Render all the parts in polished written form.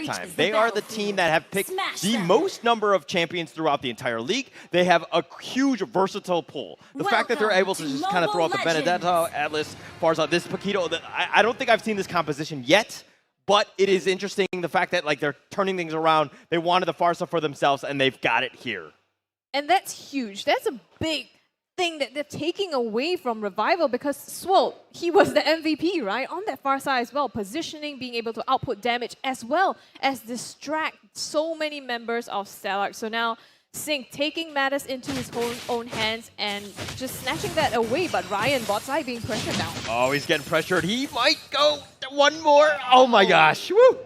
time. They are the team that have picked the most number of champions throughout the entire league. They have a huge versatile pool. The fact that they're able to just kind of throw out the Benedetto, Atlas, Farzad, this Paquito, I don't think I've seen this composition yet, but it is interesting the fact that like they're turning things around. They wanted the Farsa for themselves, and they've got it here. And that's huge. That's a big thing that they're taking away from Revival, because Swolt, he was the MVP, right? On that far side as well, positioning, being able to output damage as well as distract so many members of STLK. So now Sync taking matters into his own hands and just snatching that away, but Ryan bot side being pressured down. Oh, he's getting pressured. He might go one more. Oh my gosh. Woo!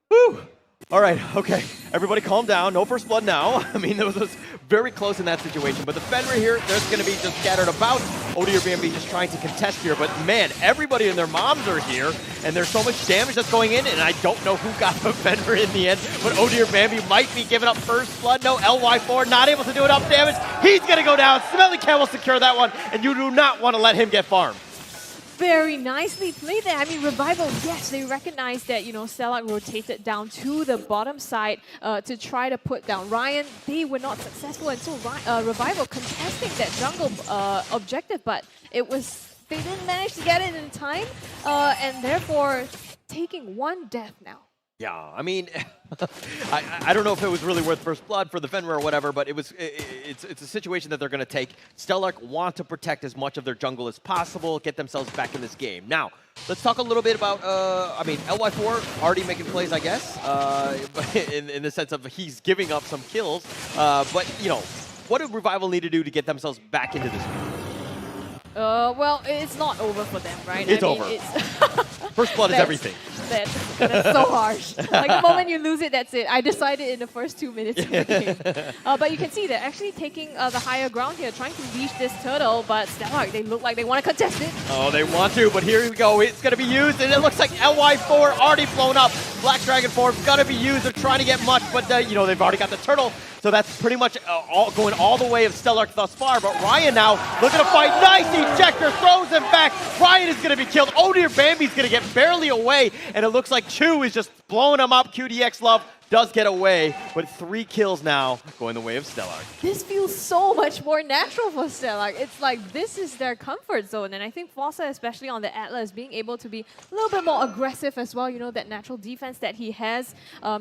Woo! All right, okay. Everybody calm down. No first blood now. I mean, it was very close in that situation. But the Fenrir here, there's going to be just scattered about. OD or BMB just trying to contest here. But man, everybody and their moms are here. And there's so much damage that's going in. And I don't know who got the Fenrir in the end. But OD or BMB might be giving up first blood. No, LY4 not able to do enough damage. He's going to go down. STLK will secure that one. And you do not want to let him get farmed. Very nicely played there. I mean, Revival, yes, they recognize that, you know, STLK rotated down to the bottom side to try to put down Ryan. They were not successful, and so Revival contesting that jungle objective, but they didn't manage to get it in time, and therefore taking one death now. Yeah, I mean, I don't know if it was really worth first blood for the Fenrir or whatever, but it's a situation that they're going to take. STLK want to protect as much of their jungle as possible, get themselves back in this game. Now, let's talk a little bit about, I mean, LY4 already making plays, I guess, in the sense of he's giving up some kills. But, you know, what do Revival need to do to get themselves back into this game? Well, it's not over for them, right? It's over. First blood is everything. That's so harsh. Like the moment you lose it, that's it. I decided in the first 2 minutes of the game. But you can see they're actually taking the higher ground here, trying to reach this turtle, but STLK, they look like they want to contest it. Oh, they want to, but here we go. It's going to be used, and it looks like LY4 already blown up. Black Dragon Form going to be used. They're trying to get much, but you know, they've already got the turtle. So that's pretty much going all the way of STLK thus far. But Ryan now looking to fight. Nice ejector, throws him back. Ryan is going to be killed. OD or Bambi's going to get barely away. And it looks like Chu is just blowing him up. QDX Love does get away, but 3 kills now going the way of STLK. This feels so much more natural for STLK. It's like this is their comfort zone, and I think Fossa, especially on the Atlas, being able to be a little bit more aggressive as well, you know, that natural defense that he has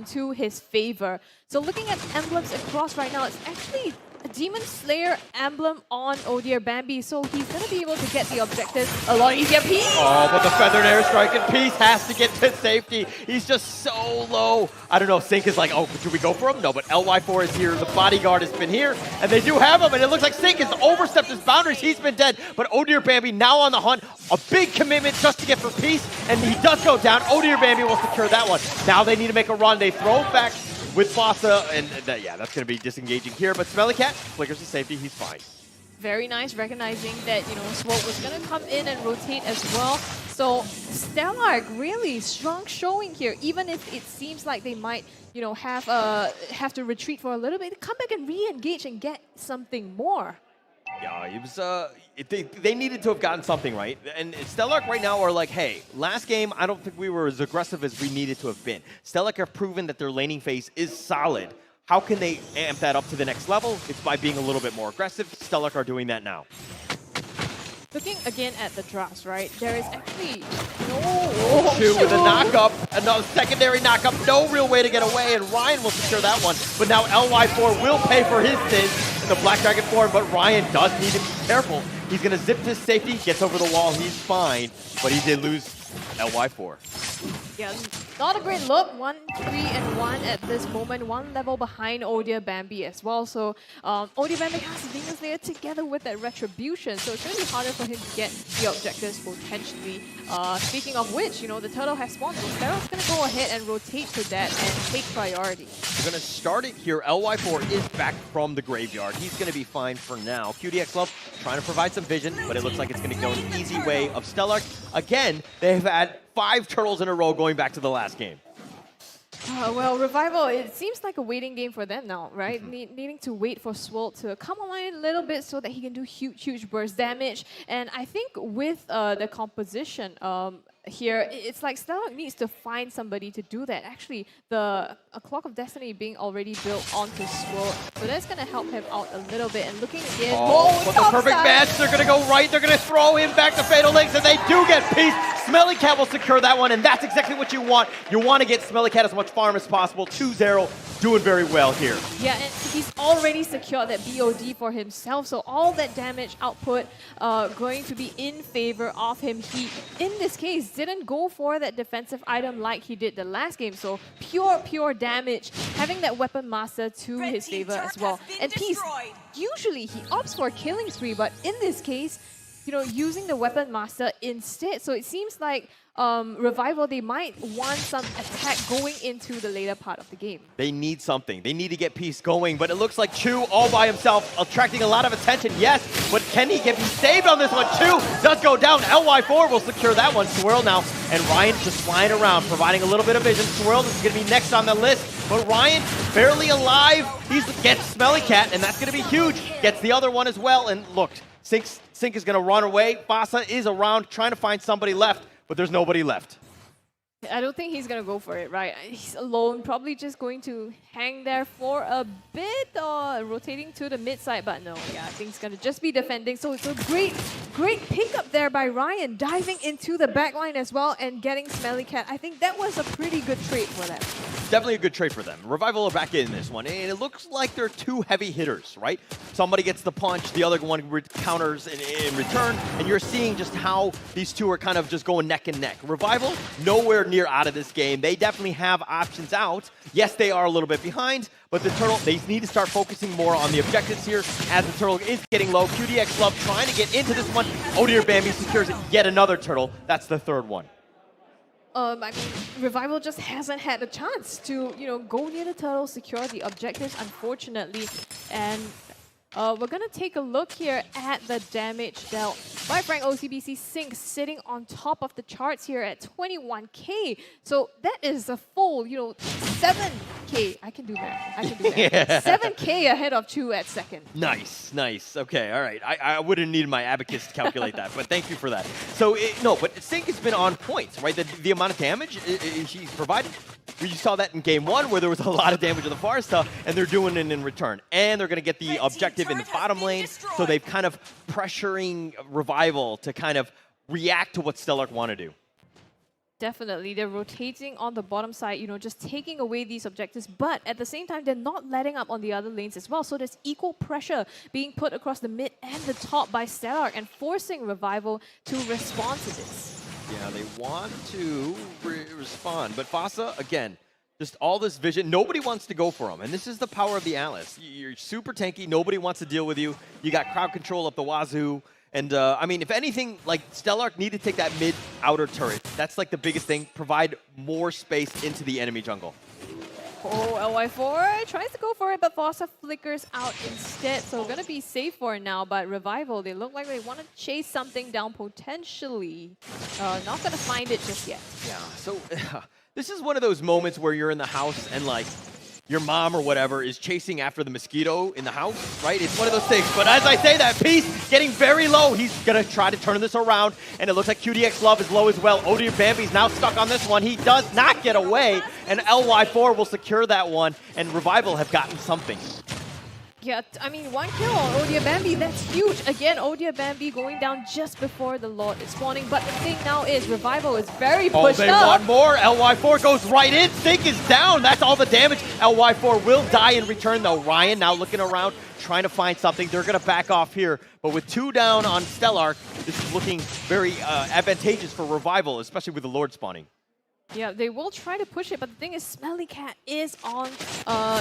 to his favor. So looking at emblems across right now, it's actually a Demon Slayer emblem on OD or Bambi, so he's going to be able to get the objective a lot easier. Peace! Oh, but the Feathered Airstrike and Peace has to get to safety. He's just so low. I don't know, Sync is like, oh, do we go for him? No, but LY4 is here. The bodyguard has been here, and they do have him, and it looks like Sync has overstepped his boundaries. He's been dead, but OD or Bambi now on the hunt. A big commitment just to get for Peace, and he does go down. OD or Bambi will secure that one. Now they need to make a run. They throw back with Fossa, and yeah, that's going to be disengaging here. But Smelly Cat flickers to safety. He's fine. Very nice, recognizing that, you know, Swolt was going to come in and rotate as well. So STLK really strong showing here, even if it seems like they might, you know, have to retreat for a little bit. Come back and re-engage and get something more. Yeah, it was, they needed to have gotten something right. And STLK right now are like, hey, last game, I don't think we were as aggressive as we needed to have been. STLK have proven that their laning phase is solid. How can they amp that up to the next level? It's by being a little bit more aggressive. STLK are doing that now. Looking again at the drops, right? There is actually Chu with a knock-up, another secondary knock-up, no real way to get away, and Ryan will secure that one. But now LY4 will pay for his sins, the Black Dragon form, but Ryan does need to be careful. He's going to zip to safety, gets over the wall, he's fine, but he did lose LY4. Yeah, not a great look. 1-3-1 at this moment. 1 level behind OD or Bambi as well. So OD or Bambi has the Demon Slayer together with that Retribution. So it's going to be harder for him to get the objectives potentially. Speaking of which, you know, the turtle has spawned. So Sparrow's going to go ahead and rotate to that and take priority. We're going to start it here. LY4 is back from the graveyard. He's going to be fine for now. QDX Love trying to provide some vision, but it looks like it's going to go an easy way of STLK. Again, they've had 5 turtles in a row going back to the last game. Well, Revival, it seems like a waiting game for them now, right? Needing to wait for Swolt to come online a little bit so that he can do huge burst damage. And I think with the composition, here, it's like STLK needs to find somebody to do that. Actually, a Clock of Destiny being already built onto Swirl, so that's going to help him out a little bit. And looking again, but the perfect match, they're going to go right, they're going to throw him back to Fatal Links, and they do get peace. Smelly Cat will secure that one, and that's exactly what you want. You want to get Smelly Cat as much farm as possible. 2-0, doing very well here. Yeah, and he's already secured that BOD for himself, so all that damage output going to be in favor of him. He, in this case, didn't go for that defensive item like he did the last game, so pure damage, having that Weapon Master to his favor as well. And Peace, usually he opts for a killing spree, but in this case, you know, using the Weapon Master instead. So it seems like Revival, they might want some attack going into the later part of the game. They need something. They need to get Peace going, but it looks like Chu all by himself, attracting a lot of attention, yes, but can he get saved on this one? Chu does go down. LY4 will secure that one. Swirl now, and Ryan just flying around, providing a little bit of vision. Swirl is going to be next on the list, but Ryan barely alive. He gets Smelly Cat, and that's going to be huge. Gets the other one as well, and look, Sync is going to run away. Fasa is around trying to find somebody left, but there's nobody left. I don't think he's going to go for it, right? He's alone, probably just going to hang there for a bit or rotating to the mid side, but no, yeah, I think he's going to just be defending. So it's a great pickup there by Ryan, diving into the backline as well and getting Smelly Cat. I think that was a pretty good trade for them. Definitely a good trade for them. Revival are back in this one, and it looks like they're two heavy hitters, right? Somebody gets the punch, the other one counters in return, and you're seeing just how these two are kind of just going neck and neck. Revival, nowhere near out of this game. They definitely have options out. Yes, they are a little bit behind, but the Turtle, they need to start focusing more on the objectives here as the Turtle is getting low. QDX Love trying to get into this one. Odir Bambi secures yet another Turtle. That's the third one. I mean, Revival just hasn't had a chance to, you know, go near the turtle, secure the objectives, unfortunately. And we're going to take a look here at the damage dealt by Frank OCBC. Sync sitting on top of the charts here at 21k. So that is a full, you know, 7k. I can do that. I can do that. Yeah. 7k ahead of Chu at second. Nice, nice. Okay, all right. I wouldn't need my abacus to calculate that, but thank you for that. So, no, but Sync has been on point, right? The amount of damage she's provided, we saw that in game one where there was a lot of damage on the far stuff, and they're doing it in return. And they're going to get the objective in the bottom lane, so they've kind of pressuring Revival to kind of react to what STLK want to do. Definitely, they're rotating on the bottom side, you know, just taking away these objectives, but at the same time, they're not letting up on the other lanes as well. So there's equal pressure being put across the mid and the top by STLK and forcing Revival to respond to this. Yeah, they want to respond, but Fasa, again, just all this vision. Nobody wants to go for him, and this is the power of the Atlas. You're super tanky. Nobody wants to deal with you. You got crowd control up the wazoo. And, I mean, if anything, like, STLK need to take that mid-outer turret. That's, like, the biggest thing. Provide more space into the enemy jungle. Oh, LY4 tries to go for it, but Fasa flickers out instead. So going to be safe for now, but Revival, they look like they want to chase something down potentially. Not going to find it just yet. Yeah, so this is one of those moments where you're in the house and, like, your mom or whatever is chasing after the mosquito in the house, right? It's one of those things. But as I say that, Peace getting very low. He's going to try to turn this around, and it looks like QDX Love is low as well. Odir Bambi's now stuck on this one. He does not get away, and LY4 will secure that one, and Revival have gotten something. Yeah, I mean, one kill on Odir Bambi, that's huge. Again, Odir Bambi going down just before the Lord is spawning. But the thing now is, Revival is very pushed up. Oh, they want more. LY4 goes right in. Sync is down. That's all the damage. LY4 will die in return, though. Ryan now looking around, trying to find something. They're going to back off here. But with 2 down on STLK, this is looking very advantageous for Revival, especially with the Lord spawning. Yeah, they will try to push it, but the thing is, Smelly Cat is on,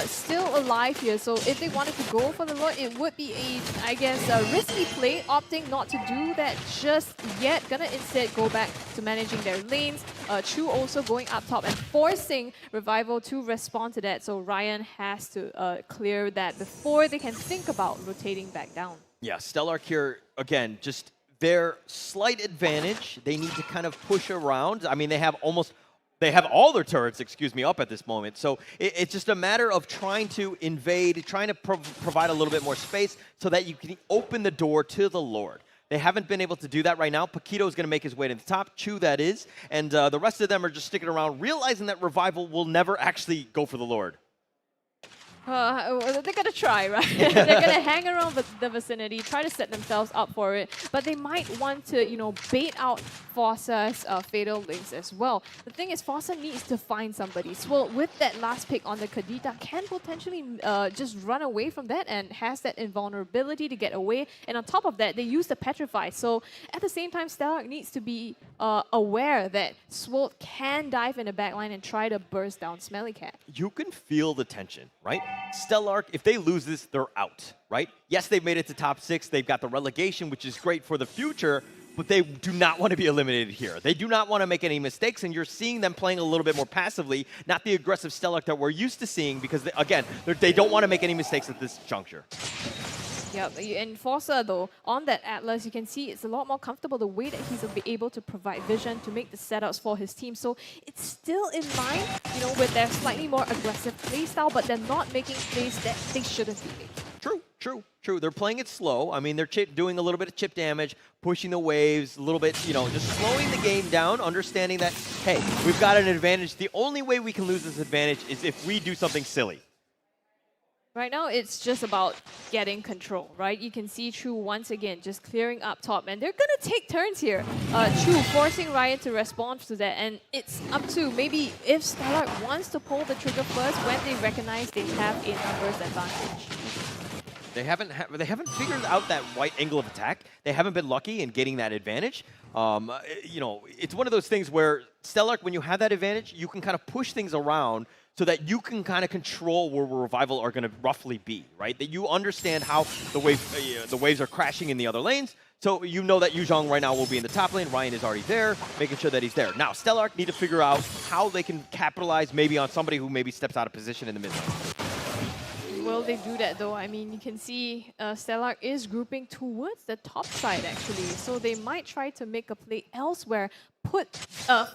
still alive here. So if they wanted to go for the Lord, it would be I guess, a risky play, opting not to do that just yet. Gonna instead go back to managing their lanes. Chu also going up top and forcing Revival to respond to that. So Ryan has to clear that before they can think about rotating back down. Yeah, STLK here, again, just their slight advantage. They need to kind of push around. I mean, they have all their turrets, up at this moment. So it's just a matter of trying to invade, trying to provide a little bit more space so that you can open the door to the Lord. They haven't been able to do that right now. Paquito is going to make his way to the top. Chu, that is. And the rest of them are just sticking around, realizing that Revival will never actually go for the Lord. They're going to try, right? They're going to hang around the vicinity, try to set themselves up for it. But they might want to, you know, bait out Forza's Fatal Links as well. The thing is, Forza needs to find somebody. Swirl, with that last pick on the Kadita, can potentially just run away from that and has that invulnerability to get away. And on top of that, they use the Petrify. So at the same time, STLK needs to be aware that Swirl can dive in the backline and try to burst down Smelly Cat. You can feel the tension, right? STLK, if they lose this, they're out, right? Yes, they've made it to top 6. They've got the relegation, which is great for the future, but they do not want to be eliminated here. They do not want to make any mistakes, and you're seeing them playing a little bit more passively, not the aggressive STLK that we're used to seeing, because, again, they don't want to make any mistakes at this juncture. Yep, and Forza though, on that Atlas, you can see it's a lot more comfortable the way that he's able to provide vision to make the setups for his team. So it's still in line, you know, with their slightly more aggressive playstyle, but they're not making plays that they shouldn't be making. True, true, true. They're playing it slow. I mean, they're doing a little bit of chip damage, pushing the waves, a little bit, you know, just slowing the game down, understanding that, hey, we've got an advantage. The only way we can lose this advantage is if we do something silly. Right now, it's just about getting control, right? You can see Chu once again just clearing up top, and they're going to take turns here. Chu forcing Ryan to respond to that, and it's up to maybe if STLK wants to pull the trigger first when they recognize they have a numbers advantage. They haven't figured out that right angle of attack. They haven't been lucky in getting that advantage. You know, it's one of those things where STLK, when you have that advantage, you can kind of push things around so that you can kind of control where Revival are going to roughly be, right? That you understand how the waves are crashing in the other lanes. So you know that Yuzhong right now will be in the top lane. Ryan is already there, making sure that he's there. Now, STLK need to figure out how they can capitalize maybe on somebody who maybe steps out of position in the mid lane. Will they do that though? I mean, you can see STLK is grouping towards the top side actually. So they might try to make a play elsewhere,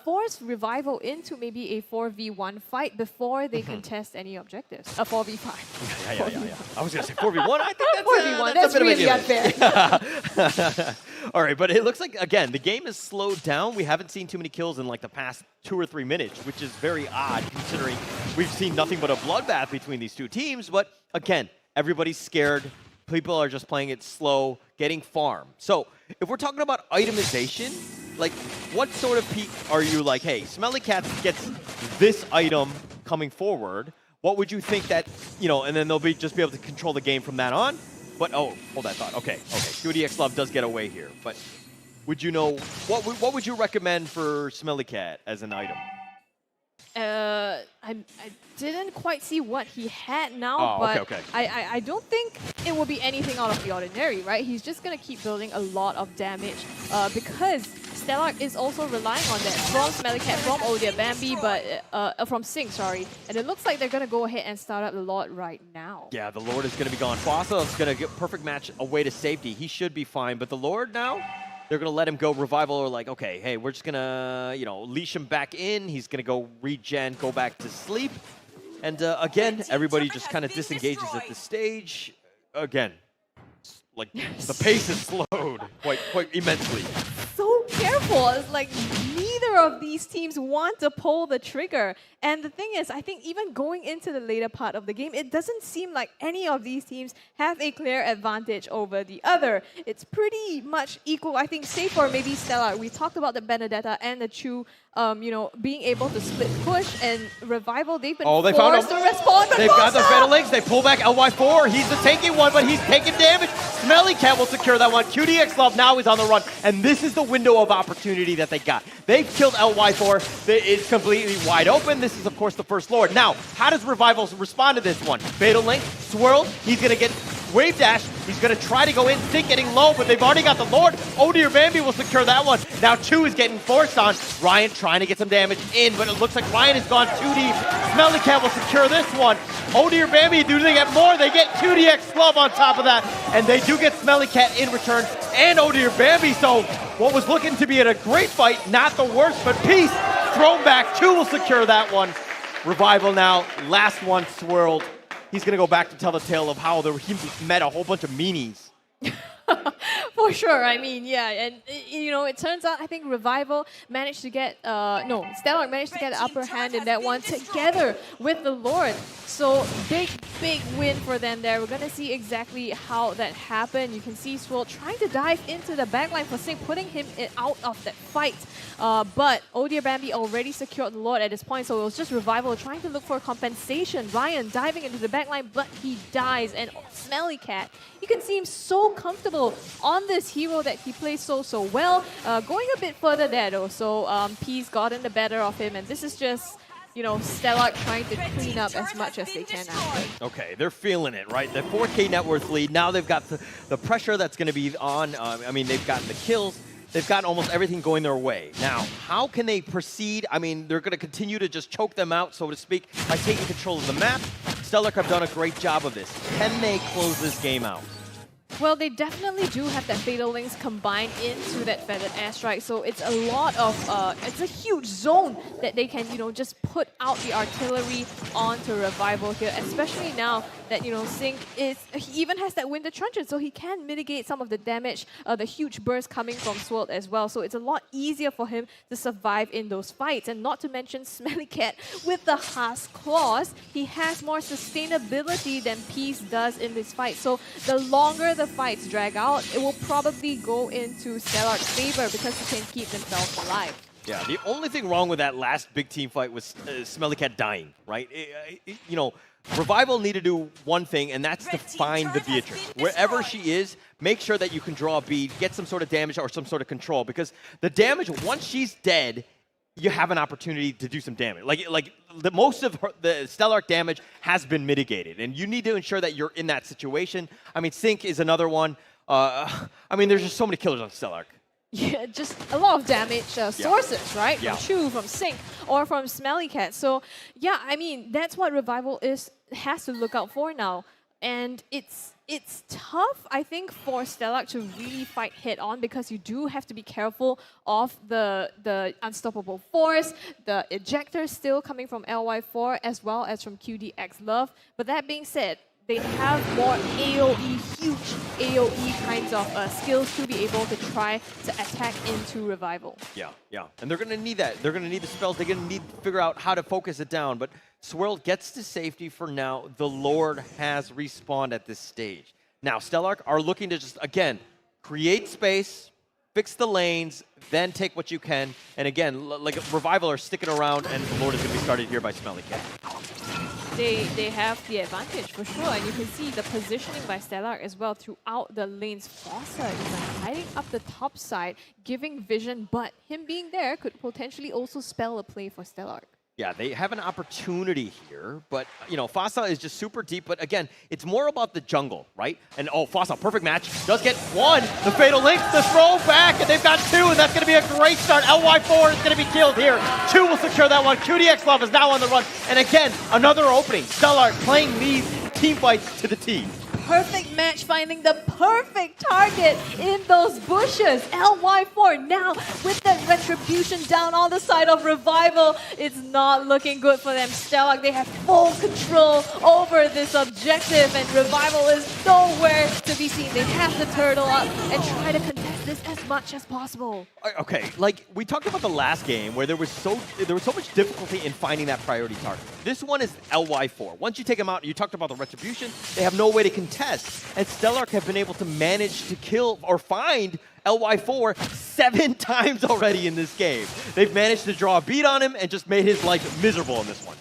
force Revival into maybe a 4v1 fight before they contest any objectives. A 4v5. Yeah. I was going to say 4v1. I think that's 4v1. That's really unfair. All right, but it looks like, again, the game is slowed down. We haven't seen too many kills in like the past 2 or 3 minutes, which is very odd considering we've seen nothing but a bloodbath between these two teams. But again, everybody's scared. People are just playing it slow, getting farm. So if we're talking about itemization, like what sort of peak are you like, hey, Smelly Cat gets this item coming forward. What would you think that, you know, and then they'll just be able to control the game from that on? But, oh, hold that thought. Okay. QDX Love does get away here. But would you know, what would you recommend for Smelly Cat as an item? I didn't quite see what he had now, but I don't think it will be anything out of the ordinary, right? He's just going to keep building a lot of damage because STLK is also relying on that from Smelly Cat, from Bambi, but from Sing, sorry. And it looks like they're going to go ahead and start up the Lord right now. Yeah, the Lord is going to be gone. Fossa is going to get perfect match away to safety. He should be fine, but the Lord now, they're going to let him go. Revival are like, okay, hey, we're just going to, you know, leash him back in. He's going to go regen, go back to sleep. And again, everybody just kind of disengages at this stage. Again, like the pace is slowed quite immensely. So careful. It's like neither of these teams want to pull the trigger. And the thing is, I think even going into the later part of the game, it doesn't seem like any of these teams have a clear advantage over the other. It's pretty much equal, I think, save for maybe STLK. We talked about the Benedetta and the Chu, you know, being able to split push, and Revival, they've been forced to respond. They've got the Fatal Links. They pull back LY4. He's the tanky one, but he's taking damage. Smelly Cat will secure that one. QDX Love now is on the run, and this is the window of opportunity that they got. They've killed LY4. It's completely wide open. This is, of course, the first Lord. Now, how does Revival respond to this one? Fatal Link, swirl. He's going to get wave dash. He's going to try to go in, Sink getting low, but they've already got the Lord. Dear Bambi will secure that one. Now Chu is getting forced on. Ryan trying to get some damage in, but it looks like Ryan has gone 2D. Smelly Cat will secure this one. Dear Bambi, do they get more? They get 2DX Love on top of that, and they do get Smelly Cat in return, and Dear Bambi. So what was looking to be a great fight, not the worst, but peace thrown back. Chu will secure that one. Revival now, last one swirled. He's going to go back to tell the tale of how he met a whole bunch of meanies. For sure, I mean, yeah, and you know, it turns out I think Revival managed to get, no, STLK managed to get the upper hand in that one together with the Lord. So big win for them there. We're gonna see exactly how that happened. You can see Swirl trying to dive into the backline for Sink, putting him out of that fight. But Oh Dear Bambi already secured the Lord at this point, so it was just Revival trying to look for compensation. Ryan diving into the backline, but he dies. And Smelly Cat, you can see him so comfortable on this hero that he plays so well. Going a bit further there though, so P's gotten the better of him, and this is just, you know, STLK trying to clean up as much as they can after. Okay, they're feeling it, right? The 4K net worth lead. Now they've got the pressure that's going to be on. I mean, they've gotten the kills. They've got almost everything going their way. Now, how can they proceed? I mean, they're going to continue to just choke them out, so to speak, by taking control of the map. STLK have done a great job of this. Can they close this game out? Well, they definitely do have that Fatal Links combined into that Feathered Airstrike, so it's a lot of, it's a huge zone that they can, you know, just put out the artillery onto Revival here, especially now that, you know, Sink he even has that Winter Truncheon, so he can mitigate some of the damage, the huge burst coming from Swirl as well, so it's a lot easier for him to survive in those fights. And not to mention Smelly Cat with the Husk Claws, he has more sustainability than Peace does in this fight, so the longer the fights drag out, it will probably go into STLK's favor because he can keep themselves alive. Yeah, the only thing wrong with that last big team fight was Smelly Cat dying, right? You know, Revival need to do one thing, and that's to find the Beatrix. Wherever she is, make sure that you can draw a bead, get some sort of damage or some sort of control, because the damage, once she's dead, you have an opportunity to do some damage. Like the most of the STLK damage has been mitigated, and you need to ensure that you're in that situation. I mean, Sink is another one. I mean, there's just so many killers on STLK. Yeah, just a lot of damage sources, right? From Chu, from Sink, or from Smelly Cat. So, yeah, I mean, that's what Revival has to look out for now. And it's tough, I think, for STLK to really fight head-on because you do have to be careful of the Unstoppable Force, the ejector still coming from LY4 as well as from QDX Love. But that being said, they have more AoE, huge AoE kinds of skills to be able to try to attack into Revival. Yeah. And they're going to need that. They're going to need the spells. They're going to need to figure out how to focus it down. But Swirl gets to safety for now. The Lord has respawned at this stage. Now, STLK are looking to just, again, create space, fix the lanes, then take what you can. And again, like Revival are sticking around, and the Lord is going to be started here by Smelly Cat. They have the advantage for sure, and you can see the positioning by STLK as well throughout the lanes. Fossa is hiding up the top side, giving vision, but him being there could potentially also spell a play for STLK. Yeah, they have an opportunity here, but, you know, Fossa is just super deep. But again, it's more about the jungle, right? And, oh, Fossa, perfect match. Does get one. The Fatal Link, the throw back, and they've got two, and that's going to be a great start. LY4 is going to be killed here. Chu will secure that one. QDX Love is now on the run. And again, another opening. STLK playing these team fights to the team. Perfect match, finding the perfect target in those bushes. LY4 now with that Retribution down on the side of Revival. It's not looking good for them. STLK, they have full control over this objective, and Revival is nowhere to be seen. They have to turtle up and try to contest this as much as possible. Okay, like we talked about the last game where there was so much difficulty in finding that priority target. This one is LY4. Once you take them out, you talked about the Retribution, they have no way to contest. And STLK have been able to manage to kill or find LY4 7 times already in this game. They've managed to draw a beat on him and just made his life miserable in this one.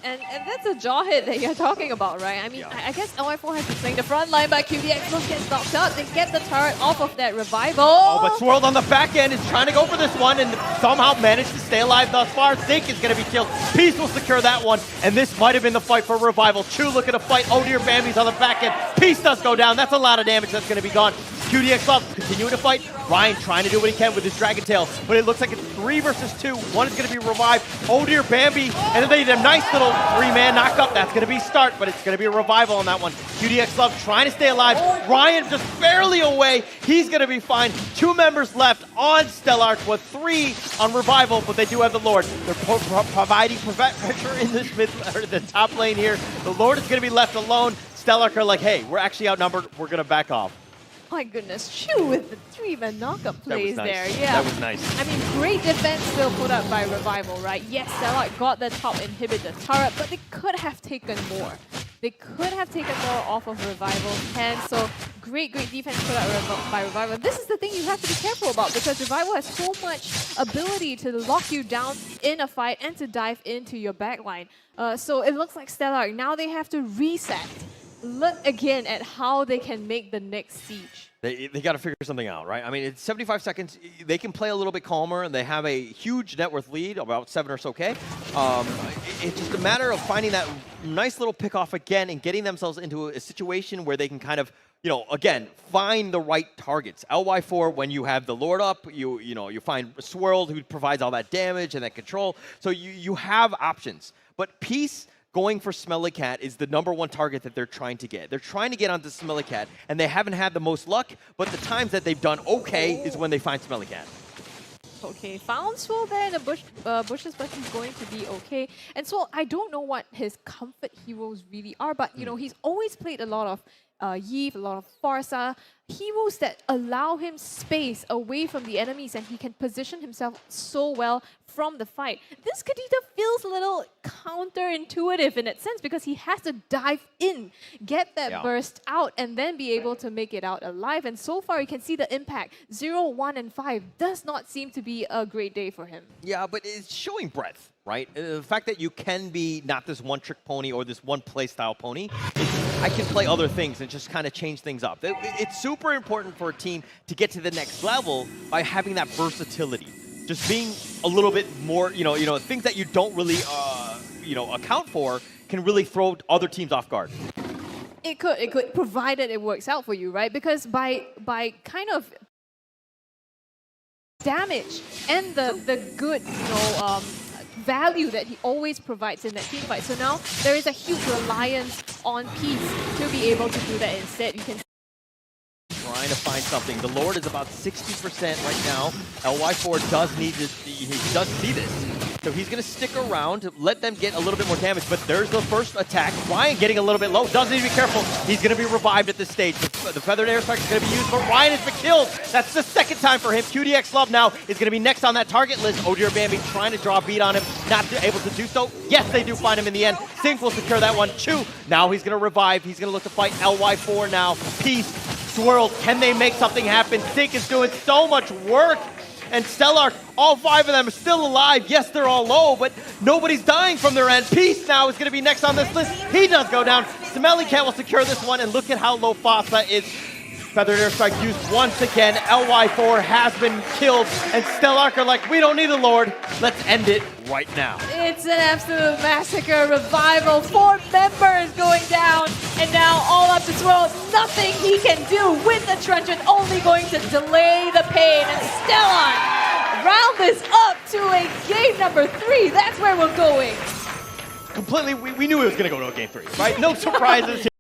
And that's a jaw hit that you're talking about, right? I mean, I guess LY4 has been playing the front line, but QDX Love gets knocked out. They get the turret off of that Revival. Oh, but Swirled on the back end is trying to go for this one and somehow managed to stay alive thus far. Sink is going to be killed. Peace will secure that one, and this might have been the fight for Revival. Chu looking to fight. Oh dear, Bambi's on the back end. Peace does go down. That's a lot of damage that's going to be gone. QDX Love continuing to fight. Ryan trying to do what he can with his Dragon Tail, but it looks like it's 3 versus 2. One is going to be revived. Oh dear, Bambi, and then they did a nice little 3-man knockup. That's going to be start, but it's going to be a revival on that one. QDX Love trying to stay alive. Ryan just barely away. He's going to be fine. 2 members left on STLK with 3 on Revival, but they do have the Lord. They're providing pressure in this the top lane here. The Lord is going to be left alone. STLK are like, hey, we're actually outnumbered. We're going to back off. My goodness, Chu with the 3-man knockup plays nice. there. Yeah. That was nice. I mean, great defense still put up by Revival, right? Yes, STLK got the top inhibitor turret, but they could have taken more. They could have taken more off of Revival's hands, so great defense put up by Revival. This is the thing you have to be careful about, because Revival has so much ability to lock you down in a fight and to dive into your backline. So it looks like STLK, now they have to reset. Look again at how they can make the next siege. They got to figure something out, right? I mean, it's 75 seconds. They can play a little bit calmer, and they have a huge net worth lead, about 7 or so K. It's just a matter of finding that nice little pick-off again and getting themselves into a situation where they can kind of, you know, again, find the right targets. LY4, when you have the Lord up, you find Swirled, who provides all that damage and that control. So you have options. But Peace going for Smelly Cat is the #1 target that they're trying to get. They're trying to get onto Smelly Cat, and they haven't had the most luck, but the times that they've done okay is when they find Smelly Cat. Okay, found Swirl there in the bushes, but he's going to be okay. And Swirl, I don't know what his comfort heroes really are, but you know, he's always played a lot of Yve, a lot of Farsa, heroes that allow him space away from the enemies, and he can position himself so well from the fight. This Kadita feels a little counterintuitive in that sense, because he has to dive in, get that burst out, and then be able to make it out alive. And so far, you can see the impact. 0, 1, and 5 does not seem to be a great day for him. Yeah, but it's showing breadth, right? The fact that you can be not this one-trick pony or this one playstyle pony, I can play other things and just kind of change things up. It's super important for a team to get to the next level by having that versatility. Just being a little bit more, things that you don't really, account for can really throw other teams off guard. It could, provided it works out for you, right? Because by kind of damage and the good, value that he always provides in that team fight. So now there is a huge reliance on Peace to be able to do that instead. You can trying to find something. The Lord is about 60% right now. LY4 does need this. He does see this. So he's going to stick around to let them get a little bit more damage. But there's the first attack. Ryan getting a little bit low. Does need to be careful. He's going to be revived at this stage. The Feathered Airstrike is going to be used, but Ryan has been killed. That's the second time for him. QDX Love now is going to be next on that target list. Dear Bambi trying to draw a beat on him. Not able to do so. Yes, they do find him in the end. Sync will secure that one. Chu, now he's going to revive. He's going to look to fight LY4 now. Peace. Swirled, can they make something happen? Sync is doing so much work. And STLK, all 5 of them are still alive. Yes, they're all low, but nobody's dying from their end. Peace now is going to be next on this list. He does go down. Smelly Cat will secure this one, and look at how low Fossa is. Feathered Airstrike used once again. LY4 has been killed, and STLK are like, we don't need the Lord. Let's end it right now. It's an absolute massacre. Revival, 4 members going down, and now all up to Swirl. Nothing he can do with the truncheon, only going to delay the pain. And STLK round this up to a game number 3. That's where we're going. Completely, we knew it was going to go to a game 3, right? No surprises.